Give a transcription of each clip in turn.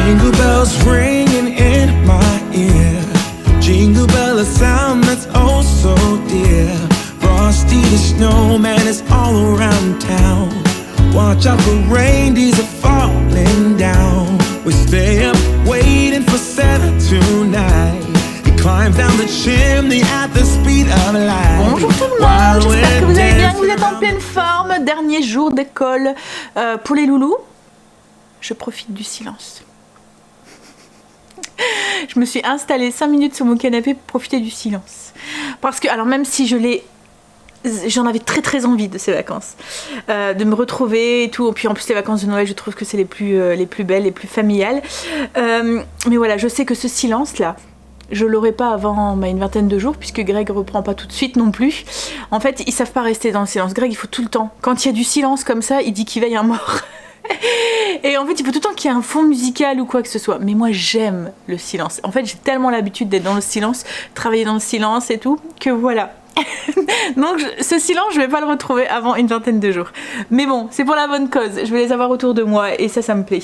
Jingle bells ringing in my ear. Jingle bell, a sound that's oh so dear. Frosty the snowman is all around town. Watch out for reindeers are falling down. We stay up waiting for Santa tonight. He climbs down the chimney at the speed of light. Bonjour tout le monde, j'espère que vous allez bien, que vous êtes en pleine forme. Dernier jour d'école pour les loulous. Je profite du silence. Je me suis installée 5 minutes sur mon canapé pour profiter du silence. Parce que, alors même si j'en avais très très envie de ces vacances, de me retrouver et tout. Puis en plus les vacances de Noël, je trouve que c'est les plus belles, les plus familiales. Mais voilà, je sais que ce silence là, je l'aurai pas avant une vingtaine de jours, puisque Greg reprend pas tout de suite non plus. En fait, ils savent pas rester dans le silence. Greg, il faut tout le temps. Quand il y a du silence comme ça, il dit qu'il veille un mort. Et en fait, il faut tout le temps qu'il y ait un fond musical ou quoi que ce soit. Mais moi, j'aime le silence. En fait, j'ai tellement l'habitude d'être dans le silence, travailler dans le silence et tout, que voilà. Donc ce silence, je vais pas le retrouver avant une vingtaine de jours. Mais bon, c'est pour la bonne cause. Je vais les avoir autour de moi et ça me plaît.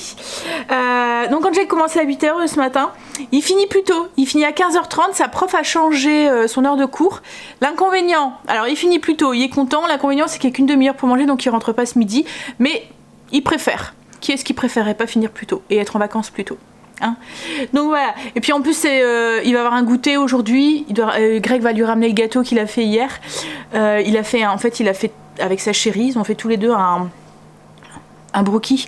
Donc quand j'ai commencé à 8h ce matin, il finit plus tôt. Il finit à 15h30. Sa prof a changé son heure de cours. L'inconvénient, alors il finit plus tôt, il est content. L'inconvénient, c'est qu'il n'y a qu'une demi-heure pour manger, donc il rentre pas ce midi. Mais il préfère. Qui est-ce qui préférerait pas finir plus tôt et être en vacances plus tôt? Hein, donc voilà, et puis en plus il va avoir un goûter aujourd'hui. Greg va lui ramener le gâteau qu'il a fait hier. Il a fait avec sa chérie, ils ont fait tous les deux un brookie.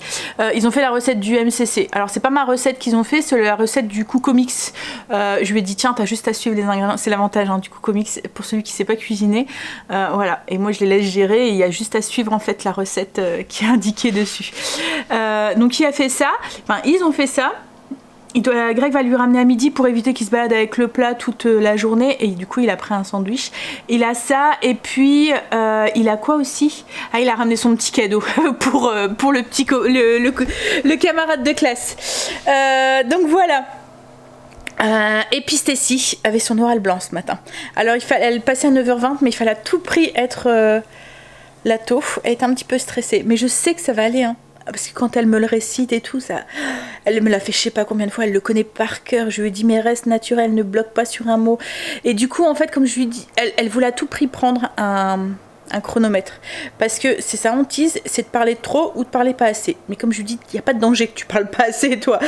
Ils ont fait la recette du MCC. Alors c'est pas ma recette qu'ils ont fait, c'est la recette du Cucomix. Je lui ai dit tiens, t'as juste à suivre les ingrédients. C'est l'avantage du Cucomix pour celui qui sait pas cuisiner. Voilà, et moi je les laisse gérer et il y a juste à suivre en fait la recette qui est indiquée dessus. Donc il a fait ça, ils ont fait ça. Greg va lui ramener à midi pour éviter qu'il se balade avec le plat toute la journée, et du coup il a pris un sandwich. Il a ça, et puis il a quoi aussi? Il a ramené son petit cadeau pour le camarade de classe. Donc voilà. Et puis Stacy avait son oral blanc ce matin. Alors elle passait à 9h20, mais il fallait à tout prix être la taupe. Elle est un petit peu stressée, mais je sais que ça va aller, hein. Parce que quand elle me le récite et tout, ça, elle me l'a fait je sais pas combien de fois, elle le connaît par cœur. Je lui ai dit mais reste naturel, ne bloque pas sur un mot. Et du coup en fait, comme je lui dis, elle voulait à tout prix prendre un chronomètre. Parce que c'est sa hantise, c'est de parler trop ou de parler pas assez. Mais comme je lui dis, il n'y a pas de danger que tu parles pas assez toi.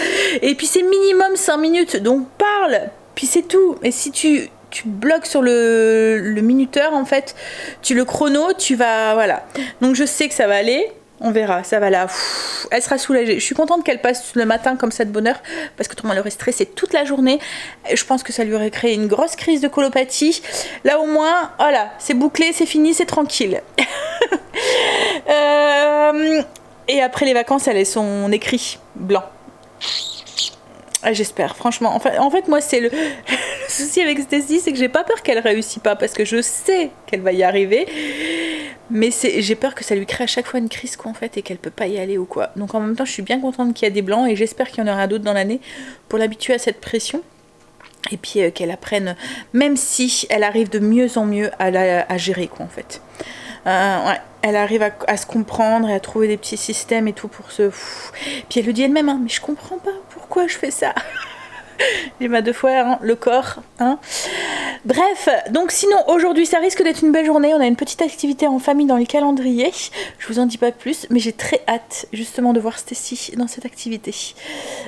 Et puis c'est minimum 5 minutes, donc parle, puis c'est tout. Et si tu bloques sur le minuteur en fait, le chrono, tu vas, voilà. Donc je sais que ça va aller. On verra, ça va là. Elle sera soulagée. Je suis contente qu'elle passe le matin comme ça de bonne heure, parce que autrement elle aurait stressé toute la journée. Je pense que ça lui aurait créé une grosse crise de colopathie. Là au moins, voilà, c'est bouclé, c'est fini, c'est tranquille. Et après les vacances, elle a son écrit blanc. J'espère, franchement. En fait, moi, c'est le souci avec Stacy, c'est que j'ai pas peur qu'elle réussisse pas, parce que je sais qu'elle va y arriver. Mais j'ai peur que ça lui crée à chaque fois une crise, quoi, en fait, et qu'elle peut pas y aller ou quoi. Donc en même temps, je suis bien contente qu'il y a des blancs, et j'espère qu'il y en aura d'autres dans l'année pour l'habituer à cette pression. Et puis qu'elle apprenne, même si elle arrive de mieux en mieux à gérer, quoi, en fait. Ouais, elle arrive à se comprendre et à trouver des petits systèmes et tout pour se... Puis elle le dit elle-même, hein, mais je comprends pas pourquoi je fais ça. J'ai ma 2 fois, hein, le corps. Hein. Bref, donc sinon aujourd'hui ça risque d'être une belle journée. On a une petite activité en famille dans le calendrier. Je vous en dis pas plus, mais j'ai très hâte justement de voir Stacy dans cette activité.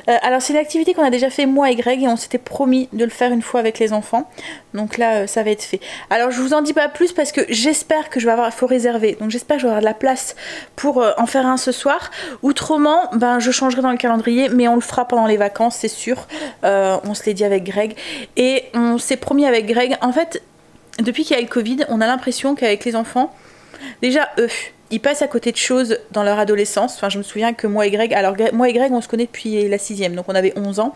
Alors c'est une activité qu'on a déjà fait moi et Greg, et on s'était promis de le faire une fois avec les enfants. Donc là ça va être fait. Alors je vous en dis pas plus parce que j'espère que il faut réserver. Donc j'espère que je vais avoir de la place pour en faire un ce soir. Autrement, je changerai dans le calendrier, mais on le fera pendant les vacances, c'est sûr. On se l'est dit avec Greg, et on s'est promis avec Greg. En fait, depuis qu'il y a le Covid, on a l'impression qu'avec les enfants, déjà ils passent à côté de choses dans leur adolescence. Enfin, je me souviens que moi et Greg, on se connaît depuis la 6e, donc on avait 11 ans.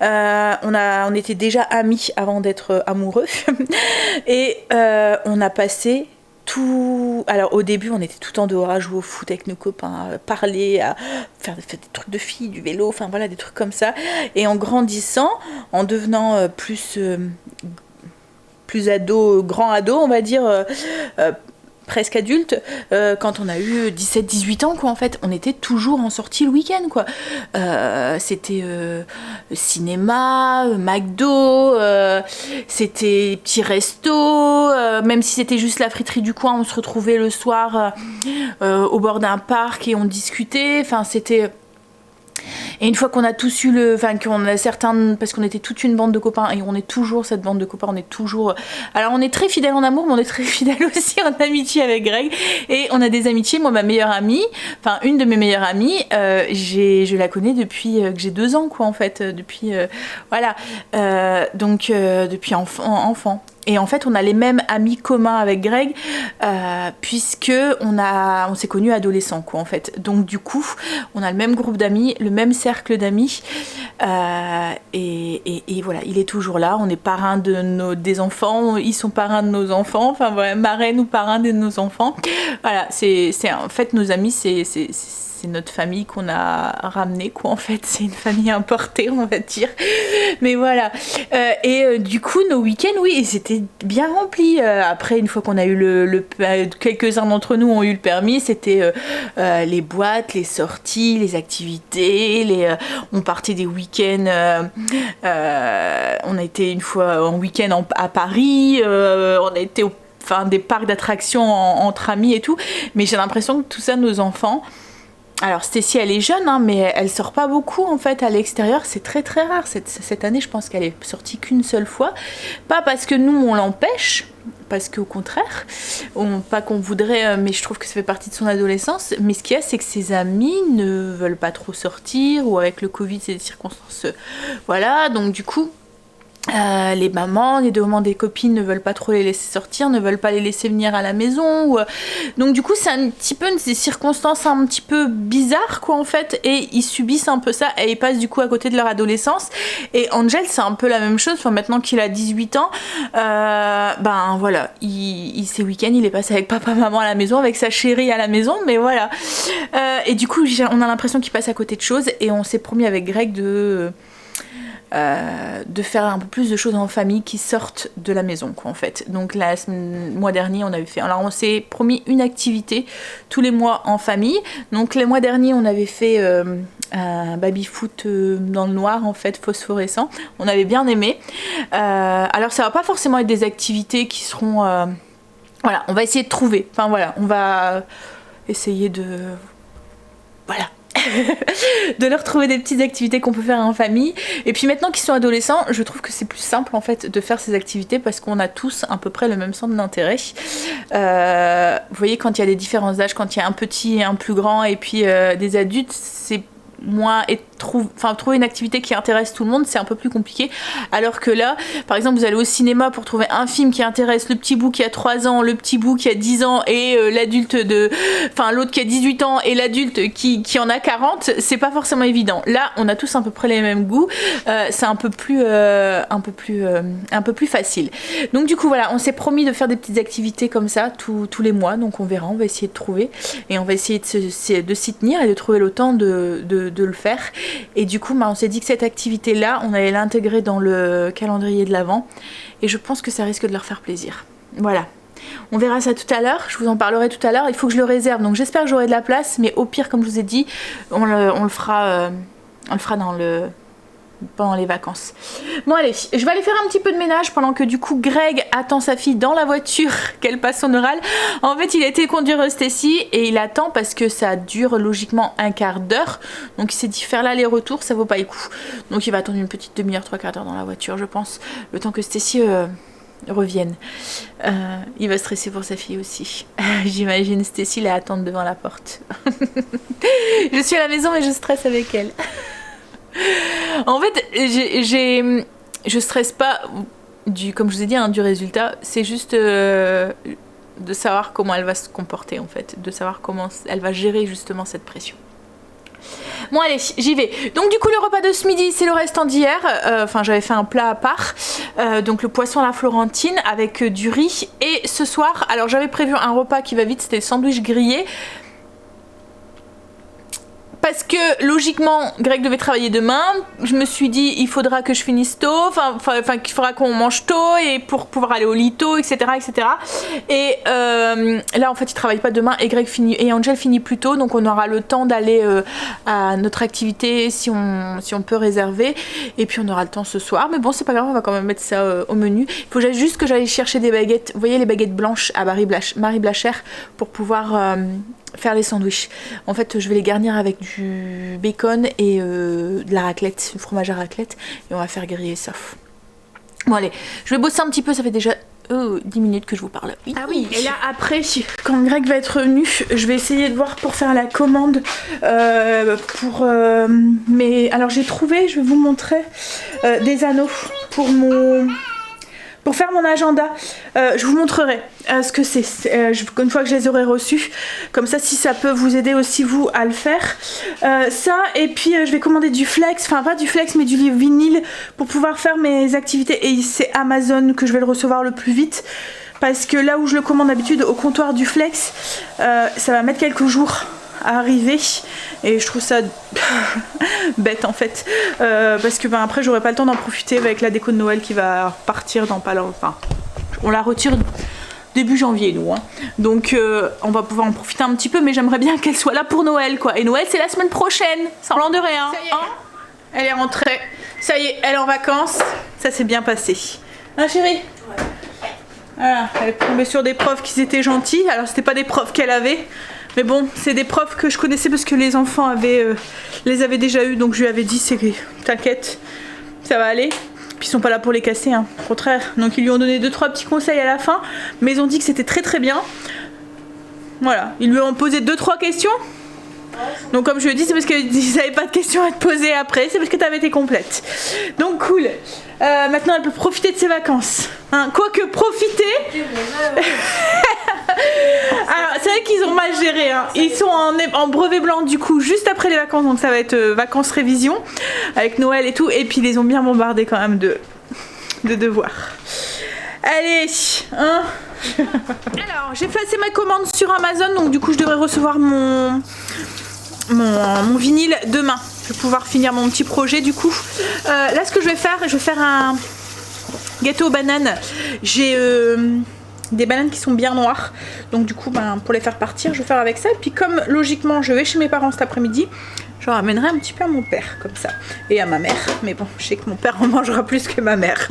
On était déjà amis avant d'être amoureux. Et on a passé tout... Alors au début, on était tout en dehors à jouer au foot avec nos copains, à parler, à faire des trucs de filles, du vélo, enfin voilà, des trucs comme ça. Et en grandissant, en devenant plus ado, grand ado, on va dire, presque adulte, quand on a eu 17-18 ans, quoi, en fait, on était toujours en sortie le week-end, quoi. C'était cinéma, McDo, c'était petits restos, même si c'était juste la friterie du coin, on se retrouvait le soir au bord d'un parc et on discutait, enfin, c'était... Et une fois qu'on a tous eu qu'on a certains, parce qu'on était toute une bande de copains, et on est toujours cette bande de copains, on est toujours... Alors on est très fidèles en amour, mais on est très fidèles aussi en amitié avec Greg, et on a des amitiés, moi ma meilleure amie, enfin une de mes meilleures amies, je la connais depuis que j'ai 2 ans, quoi, en fait, depuis... voilà, donc depuis enfant. Et en fait, on a les mêmes amis communs avec Greg, puisque on s'est connus adolescents, quoi, en fait. Donc du coup, on a le même groupe d'amis, le même cercle d'amis, et voilà, il est toujours là. On est parrain des enfants, ils sont parrains de nos enfants, enfin voilà, marraine ou parrain de nos enfants. Voilà, c'est en fait nos amis, c'est notre famille qu'on a ramenée, quoi, en fait. C'est une famille importée, on va dire. Mais voilà. Du coup, nos week-ends, oui, c'était bien rempli. Après, une fois qu'on a eu quelques-uns d'entre nous ont eu le permis, c'était les boîtes, les sorties, les activités, on partait des week-ends. On a été une fois en week-end à Paris. On a été des parcs d'attractions entre amis et tout. Mais j'ai l'impression que tout ça, nos enfants... Alors Stécie, elle est jeune, hein, mais elle sort pas beaucoup en fait à l'extérieur, c'est très très rare. Cette année, je pense qu'elle est sortie qu'une seule fois. Pas parce que nous on l'empêche, parce qu'au contraire, pas qu'on voudrait, mais je trouve que ça fait partie de son adolescence. Mais ce qu'il y a, c'est que ses amis ne veulent pas trop sortir, ou avec le Covid, c'est des circonstances... voilà, donc du coup... les mamans, les deux mamans des copines ne veulent pas trop les laisser sortir, ne veulent pas les laisser venir à la maison, donc du coup c'est un petit peu des circonstances un petit peu bizarres, quoi, en fait, et ils subissent un peu ça et ils passent du coup à côté de leur adolescence. Et Angel, c'est un peu la même chose, maintenant qu'il a 18 ans, voilà, ces week-ends il est passé avec papa maman à la maison, avec sa chérie à la maison, mais voilà, et du coup on a l'impression qu'il passe à côté de choses, et on s'est promis avec Greg de faire un peu plus de choses en famille qui sortent de la maison, quoi, en fait. Donc le mois dernier on s'est promis une activité tous les mois en famille. Donc le mois dernier on avait fait un baby-foot dans le noir, en fait, phosphorescent. On avait bien aimé. Alors ça va pas forcément être des activités qui seront... voilà, on va essayer de trouver. Enfin voilà, on va essayer de... Voilà. de leur trouver des petites activités qu'on peut faire en famille. Et puis maintenant qu'ils sont adolescents, je trouve que c'est plus simple, en fait, de faire ces activités, parce qu'on a tous à peu près le même centre d'intérêt. Vous voyez, quand il y a des différences d'âge, quand il y a un petit et un plus grand, et puis des adultes, c'est moins... trouver une activité qui intéresse tout le monde, c'est un peu plus compliqué. Alors que là, par exemple, vous allez au cinéma pour trouver un film qui intéresse le petit bout qui a 3 ans, le petit bout qui a 10 ans, et l'autre qui a 18 ans, et l'adulte qui en a 40, c'est pas forcément évident. Là, on a tous à peu près les mêmes goûts, c'est un peu plus facile. Donc du coup, voilà, on s'est promis de faire des petites activités comme ça tous les mois, donc on verra, on va essayer de trouver, et on va essayer de s'y tenir et de trouver le temps de le faire. Et du coup, on s'est dit que cette activité-là, on allait l'intégrer dans le calendrier de l'Avent, et je pense que ça risque de leur faire plaisir. Voilà. On verra ça tout à l'heure, je vous en parlerai tout à l'heure, il faut que je le réserve, donc j'espère que j'aurai de la place, mais au pire, comme je vous ai dit, on le fera pendant les vacances. Bon allez, je vais aller faire un petit peu de ménage pendant que du coup Greg attend sa fille dans la voiture qu'elle passe son oral. En fait, il a été conduire Stécie et il attend parce que ça dure logiquement un quart d'heure. Donc il s'est dit faire l'aller-retour, ça vaut pas le coup. Donc il va attendre une petite demi-heure, 3/4 d'heure dans la voiture, je pense, le temps que Stécie revienne. Il va stresser pour sa fille aussi. J'imagine Stécie la attendre devant la porte. Je suis à la maison mais je stresse avec elle. En fait, je stresse pas comme je vous ai dit, du résultat. C'est juste de savoir comment elle va se comporter, en fait, de savoir comment elle va gérer justement cette pression. Bon allez, j'y vais. Donc du coup le repas de ce midi, c'est le restant d'hier. J'avais fait un plat à part, donc le poisson à la Florentine avec du riz. Et ce soir, alors j'avais prévu un repas qui va vite, c'était le sandwich grillé. parce que logiquement Greg devait travailler demain, je me suis dit il faudra que je finisse tôt, enfin qu'il faudra qu'on mange tôt et pour pouvoir aller au lit tôt, etc. Et là en fait il travaille pas demain et Greg finit et Angel finit plus tôt, donc on aura le temps d'aller à notre activité si on peut réserver, et puis on aura le temps ce soir, mais bon c'est pas grave, on va quand même mettre ça au menu. Il faut juste que j'aille chercher des baguettes, vous voyez les baguettes blanches à Marie Blachère pour pouvoir faire les sandwichs. En fait je vais les garnir avec du bacon et de la raclette, du fromage à raclette, et on va faire griller ça. Bon allez, je vais bosser un petit peu, ça fait déjà 10 minutes que je vous parle. Oui. Ah oui, et là après, quand Greg va être revenu, je vais essayer de voir pour faire la commande mais alors j'ai trouvé, je vais vous montrer des anneaux pour faire mon agenda. Je vous montrerai ce que c'est une fois que je les aurai reçus, comme ça si ça peut vous aider aussi vous à le faire. Ça, et puis je vais commander du flex, enfin pas du flex mais du vinyle pour pouvoir faire mes activités, et c'est Amazon que je vais le recevoir le plus vite, parce que là où je le commande d'habitude au comptoir du flex, ça va mettre quelques jours à arriver, et je trouve ça bête en fait, parce que après j'aurai pas le temps d'en profiter avec la déco de Noël qui va partir dans pas longtemps. Enfin, on la retire début janvier nous, hein. Donc on va pouvoir en profiter un petit peu, mais j'aimerais bien qu'elle soit là pour Noël quoi, et Noël c'est la semaine prochaine, sans l'an de rien, hein. Elle est rentrée, ça y est, elle est en vacances, ça s'est bien passé, hein chérie? Ouais. Voilà, elle est tombée sur des profs qui étaient gentils, alors c'était pas des profs qu'elle avait, mais bon, c'est des profs que je connaissais parce que les enfants les avaient déjà eu, donc je lui avais dit t'inquiète, ça va aller. Puis ils sont pas là pour les casser, hein, au contraire. Donc ils lui ont donné 2-3 petits conseils à la fin, mais ils ont dit que c'était très très bien. Voilà, ils lui ont posé 2-3 questions. Donc comme je lui ai dit, c'est parce qu'ils n'avaient pas de questions à te poser après, c'est parce que tu avais été complète. Donc cool. Maintenant elle peut profiter de ses vacances, hein. Quoique profiter. Alors c'est vrai qu'ils ont mal géré, hein. Ils sont en brevet blanc du coup juste après les vacances, donc ça va être vacances révision avec Noël et tout, et puis ils les ont bien bombardés quand même de devoirs. Allez, hein. Alors j'ai placé ma commande sur Amazon, donc du coup je devrais recevoir mon vinyle demain. Je vais pouvoir finir mon petit projet du coup. Là ce que je vais faire un gâteau aux bananes. J'ai des bananes qui sont bien noires, donc du coup pour les faire partir je vais faire avec ça, et puis comme logiquement je vais chez mes parents cet après-midi, je ramènerai un petit peu à mon père comme ça, et à ma mère, mais bon je sais que mon père en mangera plus que ma mère.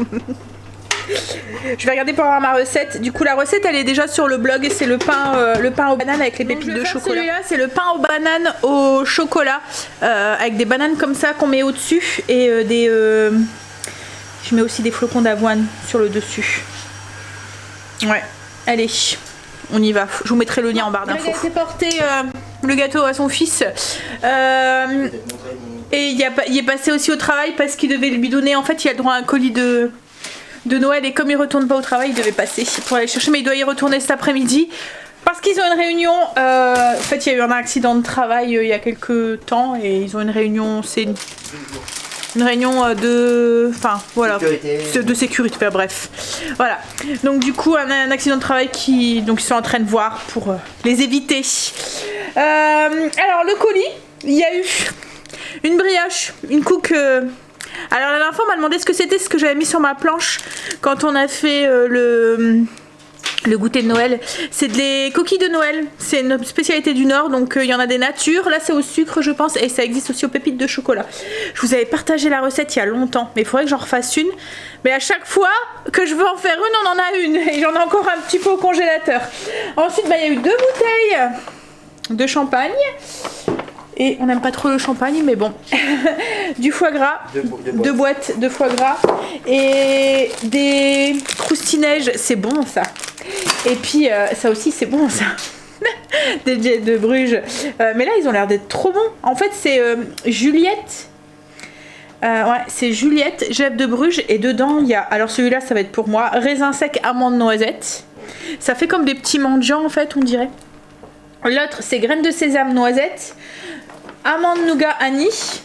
Je vais regarder pour avoir ma recette. Du coup la recette elle est déjà sur le blog, et c'est le pain aux bananes avec les pépites de chocolat. Celui-là c'est le pain aux bananes au chocolat, avec des bananes comme ça qu'on met au dessus, et je mets aussi des flocons d'avoine sur le dessus. Ouais, allez, on y va. Je vous mettrai le lien en barre d'infos. Il a été porté le gâteau à son fils, et il est passé aussi au travail parce qu'il devait lui donner, en fait il a le droit à un colis de Noël, et comme il retourne pas au travail, il devait passer pour aller chercher, mais il doit y retourner cet après-midi parce qu'ils ont une réunion. En fait, il y a eu un accident de travail il y a quelques temps, et ils ont une réunion, c'est une réunion de sécurité, enfin, bref. Voilà. Donc du coup, un accident de travail donc ils sont en train de voir pour les éviter. Alors le colis, il y a eu une brioche, une cook. Alors la dernière fois on m'a demandé ce que j'avais mis sur ma planche quand on a fait le goûter de Noël. C'est des coquilles de Noël, c'est une spécialité du Nord, donc il y en a des natures, là c'est au sucre je pense, et ça existe aussi aux pépites de chocolat. Je vous avais partagé la recette il y a longtemps, mais il faudrait que j'en refasse une, mais à chaque fois que je veux en faire une, on en a une, et j'en ai encore un petit peu au congélateur. Ensuite il y a eu 2 bouteilles de champagne, et on n'aime pas trop le champagne, mais bon. Du foie gras, 2 boîtes de foie gras, et des croustineiges, c'est bon ça. Et puis ça aussi c'est bon ça. Des jets de Bruges. Mais là ils ont l'air d'être trop bons. En fait c'est Juliette. Ouais, c'est Juliette, Gève de Bruges, et dedans il y a, alors celui-là ça va être pour moi, raisin sec, amande, noisette. Ça fait comme des petits mendiants en fait, on dirait. L'autre c'est graines de sésame, noisette, amande, nougat, anis,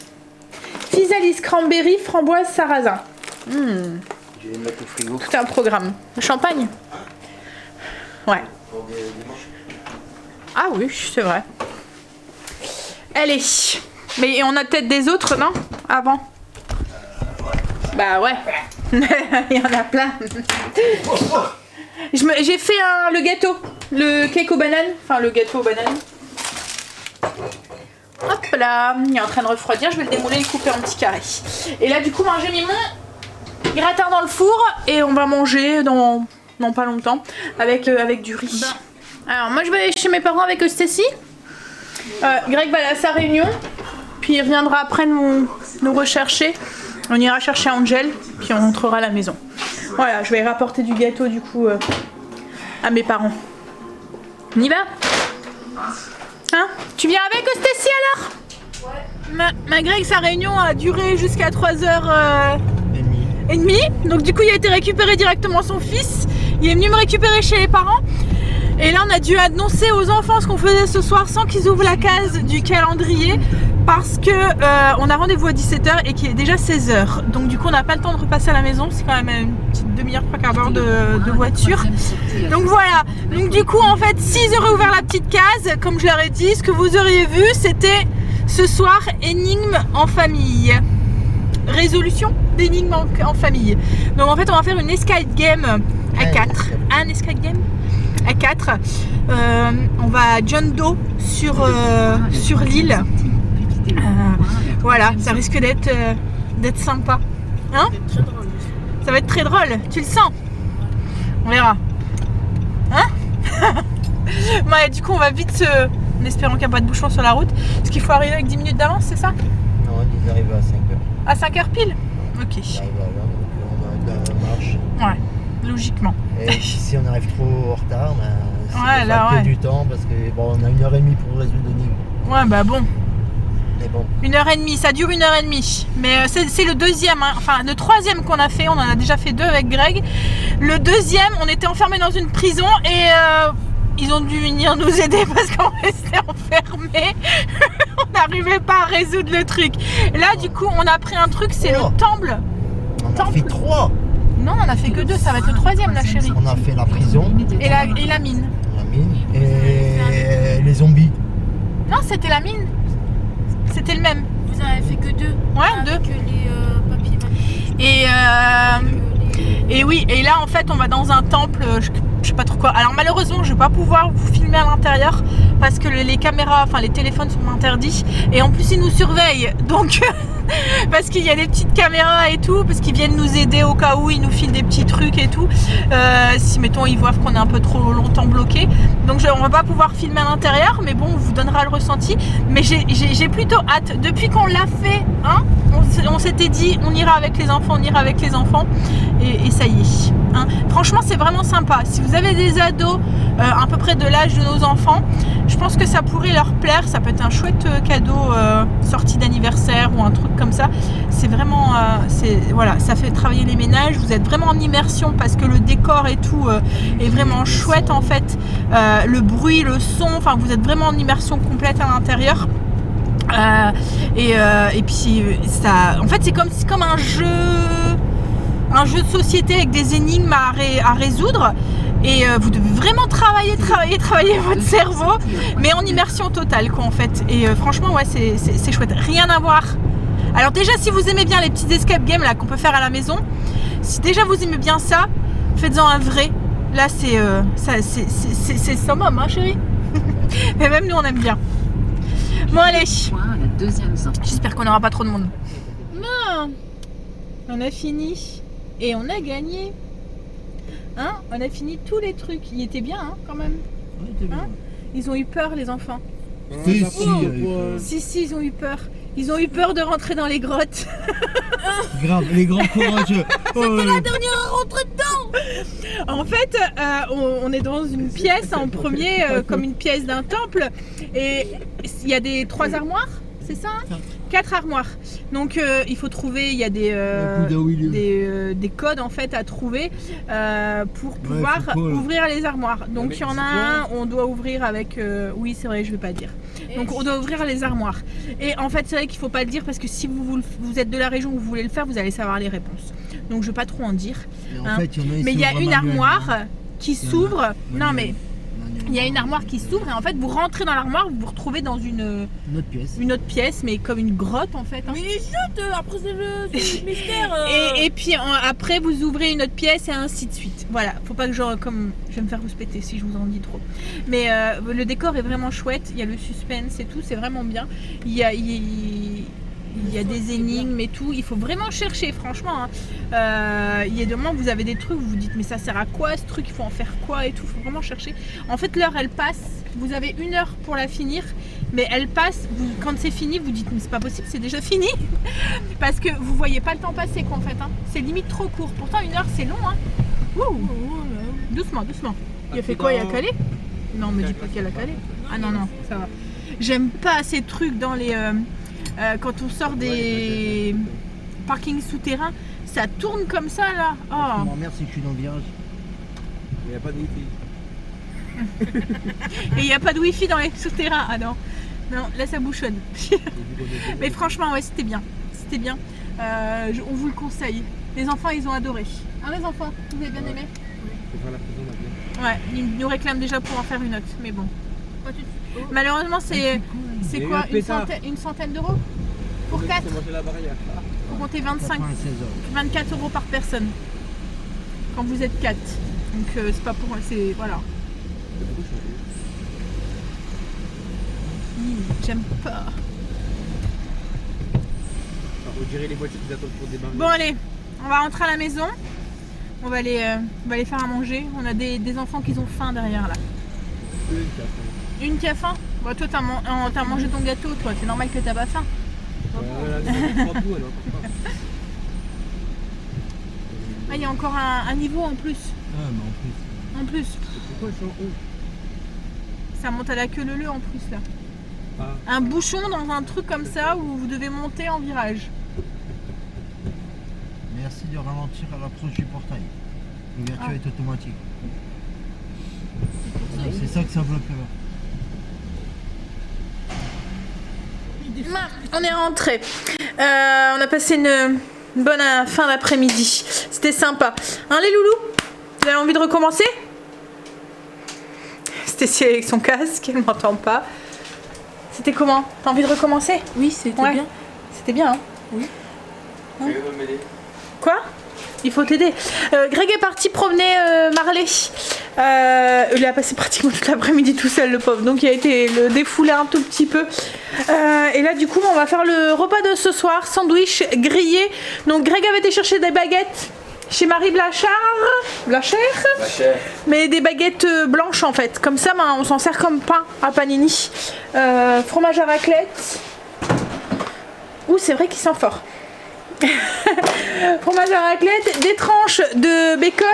physalis, cranberry, framboise, sarrasin. Je vais les mettre au frigo. Tout un programme. Champagne. Ouais. Ah oui, c'est vrai. Allez, Mais on a peut-être des autres, non? Avant. Bah ouais. Il y en a plein. J'ai fait le gâteau. Le cake aux bananes. Enfin, le gâteau aux bananes. Hop là. Il est en train de refroidir. Je vais le démouler et le couper en petits carrés. Et là, du coup, j'ai mis mon gratin dans le four. Et on va manger dans pas longtemps. Avec du riz. Alors, moi, je vais aller chez mes parents avec Stacy. Greg va aller à sa réunion. Puis il reviendra après nous rechercher. On ira chercher Angel, puis on rentrera à la maison. Voilà, je vais rapporter du gâteau du coup à mes parents. On y va? Hein? Tu viens avec Stacy alors? Ouais. Ma Greg, sa réunion a duré jusqu'à 3h30. Donc du coup il a été récupérer directement son fils. Il est venu me récupérer chez les parents. Et là on a dû annoncer aux enfants ce qu'on faisait ce soir sans qu'ils ouvrent la case du calendrier. Parce que on a rendez-vous à 17h et qu'il est déjà 16h. Donc du coup on n'a pas le temps de repasser à la maison. C'est quand même une petite demi-heure, 3/4 d'heure de voiture. Donc voilà. Donc du coup en fait s'ils auraient ouvert la petite case, comme je leur ai dit, ce que vous auriez vu c'était ce soir énigme en famille. Résolution d'énigmes en famille. Donc en fait on va faire une escape game à 4. Un escape game à 4. On va à John Doe sur l'île. Voilà, ça risque d'être sympa. Hein? Ça va être très drôle, tu le sens? On verra. Hein? Ouais, du coup, on va vite en espérant qu'il n'y a pas de bouchon sur la route. Parce qu'il faut arriver avec 10 minutes d'avance, c'est ça? Non, ils arrivent à 5h. À 5h pile? Ok. Ils arrivent à l'heure, donc on a marche. Ouais, logiquement. Et si on arrive trop en retard, ouais, là, ouais. Du temps parce que bon, on a 1h30 pour résoudre l'énigme. Ouais, bah bon. Mais bon. 1h30, ça dure 1h30. Mais c'est le deuxième, hein. Enfin le troisième qu'on a fait, on en a déjà fait 2 avec Greg. Le deuxième, on était enfermés dans une prison et ils ont dû venir nous aider parce qu'on restait enfermés. On n'arrivait pas à résoudre le truc. Et là du coup on a pris un truc, c'est le temple. On a fait 3. Non, on a fait que 2, ça va être le troisième la chérie. On a fait la prison. Et la mine. La mine. Et les zombies. Non, c'était la mine. C'était le même. Vous en avez fait que 2? Ouais, 2. Que les papiers. Et oui, et là en fait on va dans un temple, je sais pas trop quoi. Alors malheureusement je vais pas pouvoir vous filmer à l'intérieur parce que les caméras, enfin les téléphones sont interdits. Et en plus ils nous surveillent, donc parce qu'il y a des petites caméras et tout, parce qu'ils viennent nous aider au cas où ils nous filent des petits trucs et tout. Si mettons ils voient qu'on est un peu trop longtemps bloqué. Donc on va pas pouvoir filmer à l'intérieur, mais bon on vous donnera le ressenti. Mais j'ai plutôt hâte. Depuis qu'on l'a fait, hein, on s'était dit on ira avec les enfants, et ça y est. Hein. Franchement c'est vraiment sympa. Si vous avez des ados à peu près de l'âge de nos enfants, je pense que ça pourrait leur plaire. Ça peut être un chouette cadeau sortie d'anniversaire ou un truc comme ça. C'est vraiment voilà, ça fait travailler les ménages. Vous êtes vraiment en immersion parce que le décor et tout est vraiment chouette en fait. Le bruit, le son, enfin vous êtes vraiment en immersion complète à l'intérieur. Et puis ça, en fait c'est comme un jeu de société avec des énigmes à résoudre. Et vous devez vraiment travailler votre cerveau, mais en immersion totale quoi en fait. Et franchement ouais c'est chouette, rien à voir. Alors déjà si vous aimez bien les petits escape games là qu'on peut faire à la maison, si déjà vous aimez bien ça, faites-en un vrai. Là c'est summum hein chérie. Mais même nous on aime bien. Bon allez, j'espère qu'on n'aura pas trop de monde. Non, on a fini et on a gagné. Hein, on a fini tous les trucs. Il était bien hein, quand même. Hein, ils ont eu peur les enfants. Si, ils ont eu peur. Ils ont eu peur de rentrer dans les grottes. Grave, les grands courageux. C'était la dernière à rentrer dedans. En fait, on est dans une pièce en premier, comme une pièce d'un temple. Et il y a 3 armoires, c'est ça hein 4 armoires. Donc il faut trouver, il y a des codes en fait à trouver pour pouvoir ouvrir les armoires. Donc il y en a un, on doit ouvrir avec... oui c'est vrai, je vais pas dire. Donc on doit ouvrir les armoires. Et en fait c'est vrai qu'il faut pas le dire parce que si vous êtes de la région où vous voulez le faire, vous allez savoir les réponses. Donc je vais pas trop en dire. Hein. Mais il y a une armoire qui s'ouvre. Non mais il y a une armoire qui s'ouvre et en fait vous rentrez dans l'armoire, vous vous retrouvez dans une autre pièce, mais comme une grotte en fait. Hein. Mais chut, après c'est le mystère. Et puis après vous ouvrez une autre pièce et ainsi de suite. Voilà, faut pas que je vais me faire rouspéter si je vous en dis trop. Mais le décor est vraiment chouette, il y a le suspense et tout, c'est vraiment bien. Il y a des énigmes et tout, il faut vraiment chercher franchement. Hein. Il y a des moments où vous avez des trucs, vous vous dites mais ça sert à quoi ce truc, il faut en faire quoi et tout, il faut vraiment chercher. En fait l'heure elle passe, vous avez 1 heure pour la finir, mais elle passe, quand c'est fini vous dites mais c'est pas possible, c'est déjà fini. Parce que vous voyez pas le temps passer quoi en fait, hein. C'est limite trop court, pourtant 1 heure c'est long. Hein. Ouh. Doucement, doucement. Il a fait quoi, il a calé? Non me dis pas qu'il a calé. Ah non, ça va. J'aime pas ces trucs dans les... quand on sort des parkings souterrains, ça tourne comme ça là. Oh. M'emmerde, c'est que je suis dans le virage. Il n'y a pas de wifi. Et il n'y a pas de wifi dans les souterrains. Ah non, non, là ça bouchonne. Mais franchement, ouais, c'était bien. C'était bien. On vous le conseille. Les enfants, ils ont adoré. Hein, les enfants, vous avez bien aimé? Faut faire la prison maintenant. Ouais, ils nous réclament déjà pour en faire une autre, mais bon. Malheureusement, c'est quoi, une centaine d'euros pour 4? Vous comptez 24 euros par personne quand vous êtes 4. Donc c'est pas pour... c'est voilà. J'aime pas. On dirait les voitures qui attendent pour débarquer. Bon allez, on va rentrer à la maison. On va aller faire à manger. On a des enfants qui ont faim derrière là. Une qui a faim? Bon, toi t'as mangé ton gâteau, toi, c'est normal que t'as pas faim. Ah, il y a encore un niveau en plus. Ah, mais En plus. Pourquoi ils sont en haut? Ça monte à la queue leu en plus là. Ah. Un bouchon dans un truc comme ça où vous devez monter en virage. merci de ralentir à l'approche du portail. L'ouverture est automatique. C'est ça que ça bloque là. On est rentré. On a passé une bonne fin d'après-midi. C'était sympa. Hein les loulous? Vous avez envie de recommencer? Stécie avec son casque, elle m'entend pas. C'était comment? T'as envie de recommencer? Oui, c'était Ouais. bien. C'était bien, hein? Oui. Hein? Quoi? Il faut t'aider. Greg est parti promener Marley. Il a passé pratiquement toute l'après-midi tout seul, le pauvre. Donc il a été le défouler un tout petit peu. Et là, du coup, on va faire le repas de ce soir. Sandwich grillé. Donc Greg avait été chercher des baguettes chez Marie Blachère. Mais des baguettes blanches en fait. Comme ça, on s'en sert comme pain à panini. Fromage à raclette. Ouh, c'est vrai qu'il sent fort. Fromage à raclette, des tranches de bacon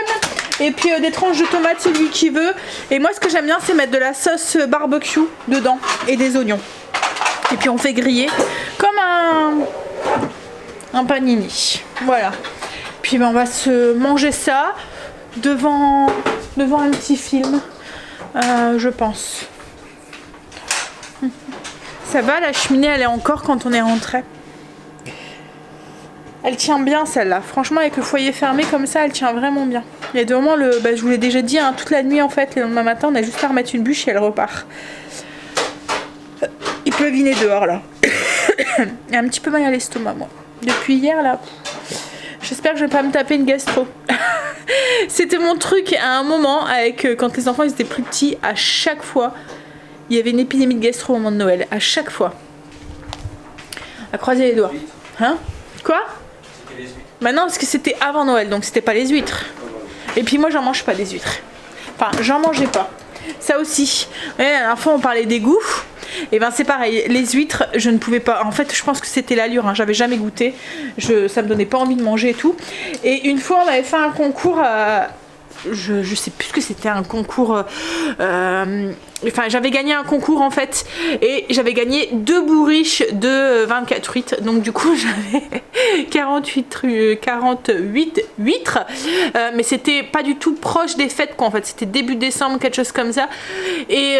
et puis des tranches de tomates, celui qui veut. Et moi, ce que j'aime bien, c'est mettre de la sauce barbecue dedans et des oignons. Et puis on fait griller comme un panini. Voilà. Puis on va se manger ça devant un petit film, je pense. Ça va, la cheminée, elle est encore quand on est rentré. Elle tient bien celle-là. Franchement, avec le foyer fermé comme ça, elle tient vraiment bien. Il y a des moments, je vous l'ai déjà dit, hein, toute la nuit en fait, le lendemain matin, on a juste à remettre une bûche et elle repart. Il peut viner dehors là. Il y a un petit peu mal à l'estomac, moi. Depuis hier là. J'espère que je vais pas me taper une gastro. C'était mon truc à un moment, avec quand les enfants ils étaient plus petits, à chaque fois, il y avait une épidémie de gastro au moment de Noël. À chaque fois. À croiser les doigts. Hein? Quoi? Bah non, parce que c'était avant Noël, donc c'était pas les huîtres. Et puis moi, j'en mange pas des huîtres. Enfin, j'en mangeais pas. Ça aussi. Ouais, la dernière fois, on parlait des goûts. Et ben c'est pareil, les huîtres, je ne pouvais pas. En fait, je pense que c'était l'allure, hein. J'avais jamais goûté. Ça me donnait pas envie de manger et tout. Et une fois, on avait fait un concours. Je sais plus ce que c'était, un concours. Enfin, j'avais gagné un concours en fait, et j'avais gagné 2 bourriches de 24 huîtres. Donc du coup, j'avais 48 huîtres, mais c'était pas du tout proche des fêtes quoi. En fait, c'était début décembre, quelque chose comme ça. Et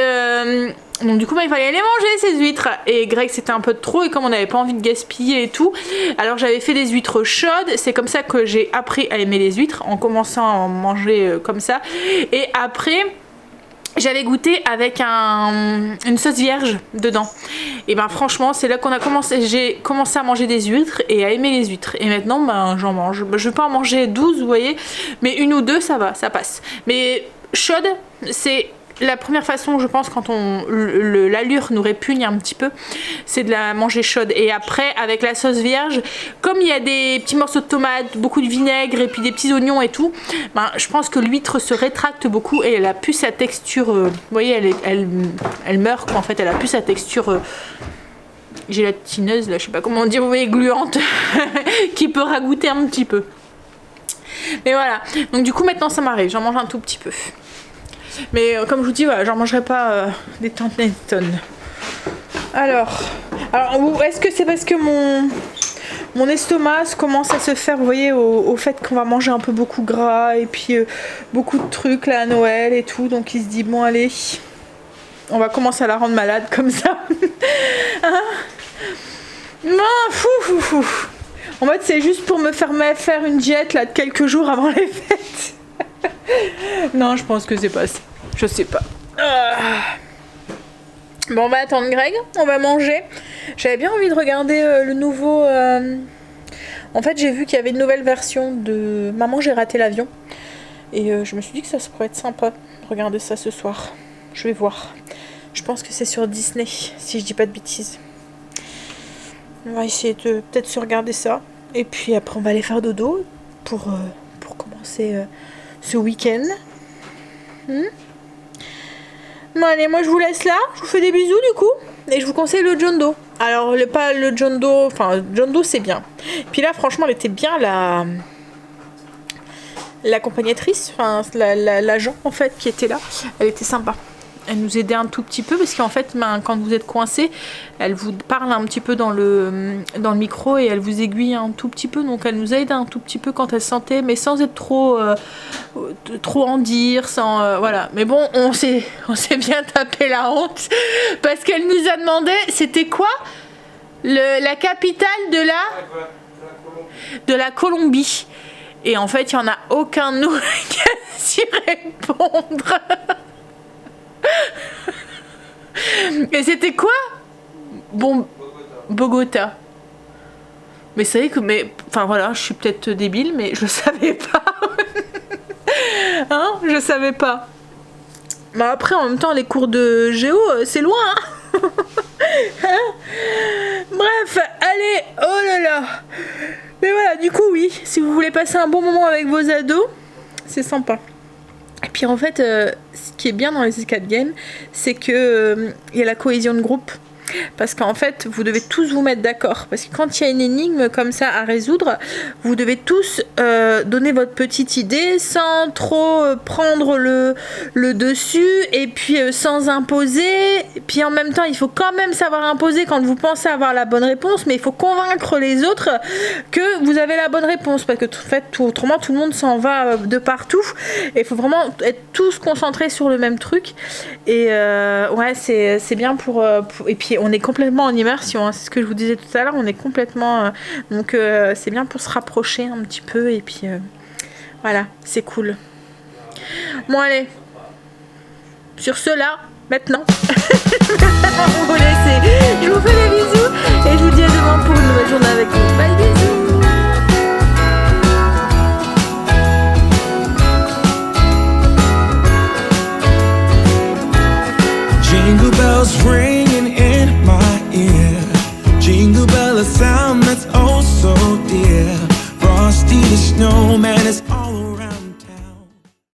donc du coup, il fallait les manger ces huîtres. Et Greg, c'était un peu de trop, et comme on n'avait pas envie de gaspiller et tout, alors j'avais fait des huîtres chaudes. C'est comme ça que j'ai appris à aimer les huîtres, en commençant à en manger comme ça. Et après, j'avais goûté avec une sauce vierge dedans. Et ben franchement, c'est là j'ai commencé à manger des huîtres et à aimer les huîtres. Et maintenant, ben j'en mange. Je vais pas en manger 12, vous voyez, mais une ou deux, ça va, ça passe. Mais chaude, c'est la première façon, je pense, quand l'allure nous répugne un petit peu, c'est de la manger chaude. Et après, avec la sauce vierge, comme il y a des petits morceaux de tomates, beaucoup de vinaigre et puis des petits oignons et tout, ben, je pense que l'huître se rétracte beaucoup et elle a plus sa texture, vous voyez, elle meurt, quoi, en fait, elle a plus sa texture gélatineuse, là, je sais pas comment dire, vous voyez, gluante, qui peut ragoûter un petit peu. Mais voilà, donc du coup, maintenant, ça m'arrive, j'en mange un tout petit peu. Mais comme je vous dis, voilà, j'en mangerai pas des tonnes et des tonnes. Alors est-ce que c'est parce que mon estomac commence à se faire, vous voyez, au fait qu'on va manger un peu beaucoup gras et puis beaucoup de trucs là à Noël et tout, donc il se dit bon allez, on va commencer à la rendre malade comme ça. Hein? Non, fou. En fait, c'est juste pour me faire une diète là de quelques jours avant les fêtes. Non, je pense que c'est pas ça. Je sais pas. Bon, on va attendre Greg. On va manger. J'avais bien envie de regarder le nouveau... En fait, j'ai vu qu'il y avait une nouvelle version de Maman, j'ai raté l'avion. Et je me suis dit que ça pourrait être sympa de regarder ça ce soir. Je vais voir. Je pense que c'est sur Disney, si je dis pas de bêtises. On va essayer de peut-être se regarder ça. Et puis après, on va aller faire dodo pour commencer... ce week-end. Bon allez, moi je vous laisse là, je vous fais des bisous du coup, et je vous conseille le John Doe. Alors pas le John Doe, enfin John Doe c'est bien. Puis là franchement elle était bien l'accompagnatrice, enfin l'agent en fait qui était là, elle était sympa. Elle nous aidait un tout petit peu parce qu'en fait quand vous êtes coincé, elle vous parle un petit peu dans le micro et elle vous aiguille un tout petit peu, donc elle nous aide un tout petit peu quand elle sentait, mais sans être trop en dire, sans voilà. Mais bon, on s'est bien tapé la honte parce qu'elle nous a demandé c'était quoi la capitale de la Colombie, et en fait il y en a aucun de nous qui a su répondre. Et c'était quoi? Bon, Bogota. Mais c'est vrai que, enfin voilà, je suis peut-être débile, mais je savais pas. Hein, je savais pas. Mais après, en même temps, les cours de géo, c'est loin. Hein. Bref, allez, oh là là. Mais voilà, du coup, oui, si vous voulez passer un bon moment avec vos ados, c'est sympa. Et puis en fait, ce qui est bien dans les escape games, c'est que y a la cohésion de groupe. Parce qu'en fait, vous devez tous vous mettre d'accord. Parce que quand il y a une énigme comme ça à résoudre, vous devez tous donner votre petite idée sans trop prendre le dessus et puis sans imposer. Puis en même temps, il faut quand même savoir imposer quand vous pensez avoir la bonne réponse, mais il faut convaincre les autres que vous avez la bonne réponse. Parce que en fait, autrement, tout le monde s'en va de partout. Et il faut vraiment être tous concentrés sur le même truc. Et ouais, c'est bien pour... Et puis on est complètement en immersion, hein, c'est ce que je vous disais tout à l'heure, on est complètement... donc c'est bien pour se rapprocher un petit peu et puis voilà, c'est cool. Bon allez, sur ce là, maintenant, on vous laisse. Je vous fais des bisous et je vous dis à demain pour une nouvelle journée avec vous. Bye, bisous. Jingle bells ringing in my ear. Jingle bell, a sound that's oh so dear. Frosty the snowman is all around.